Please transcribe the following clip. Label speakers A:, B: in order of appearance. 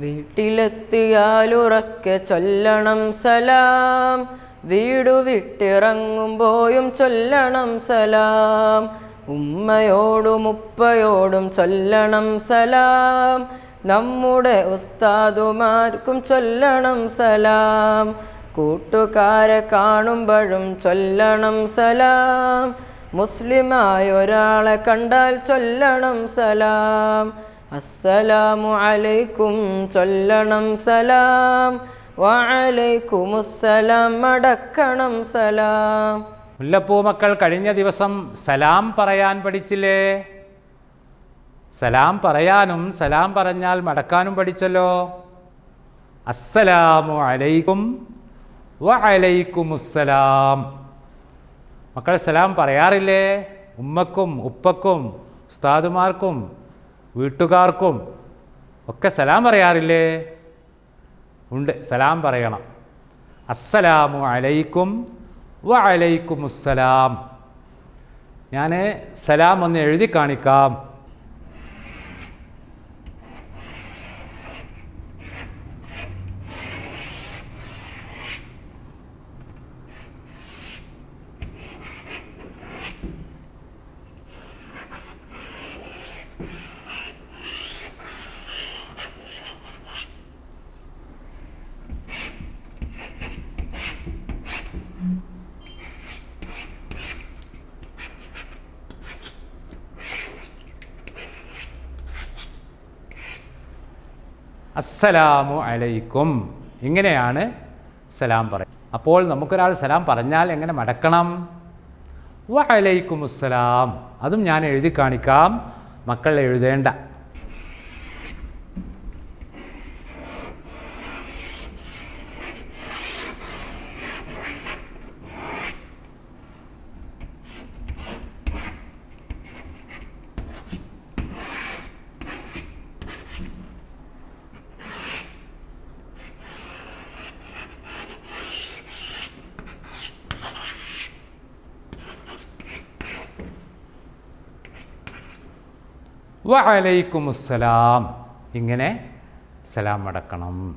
A: വീട്ടിലെത്തിയാലുറക്കെ ചൊല്ലണം സലാം, വീടു വിട്ടിറങ്ങുമ്പോഴും ചൊല്ലണം സലാം. ഉമ്മയോടും ഉപ്പയോടും ചൊല്ലണം സലാം, നമ്മുടെ ഉസ്താദുമാർക്കും ചൊല്ലണം സലാം. കൂട്ടുകാരെ കാണുമ്പോഴും ചൊല്ലണം സലാം, മുസ്ലിമായൊരാളെ കണ്ടാൽ ചൊല്ലണം സലാം. അസ്സലാമു അലൈക്കും ചൊല്ലണം സലാം, വഅലൈക്കുമുസ്സലാം മടക്കണം സലാം.
B: മുല്ലപ്പൂ മക്കൾ കഴിഞ്ഞ ദിവസം സലാം പറയാൻ പഠിച്ചില്ലേ? സലാം പറയാനും സലാം പറഞ്ഞാൽ മടക്കാനും പഠിച്ചല്ലോ. അസ്സലാമു അലൈക്കും വഅലൈക്കുമുസ്സലാം. മക്കൾ സലാം പറയാറില്ലേ? ഉമ്മക്കും ഉപ്പക്കും ഉസ്താദുമാർക്കും വീട്ടുകാർക്കും ഒക്കെ സലാം പറയാറില്ലേ? ഉണ്ട്, സലാം പറയണം. അസ്സലാമു അലൈക്കും വഅലൈക്കുമുസ്സലാം. ഞാൻ സലാം ഒന്ന് എഴുതി കാണിക്കാം. അസ്സലാമു അലൈക്കും, ഇങ്ങനെയാണ് സലാം പറയുക. അപ്പോൾ നമുക്കൊരാൾ സലാം പറഞ്ഞാൽ എങ്ങനെ മടക്കണം? വഅലൈക്കുമുസ്സലാം. അതും ഞാൻ എഴുതി കാണിക്കാം, മക്കൾ എഴുതേണ്ട. വഅലൈക്കുമുസ്സലാം, ഇങ്ങനെ സലാം മടക്കണം.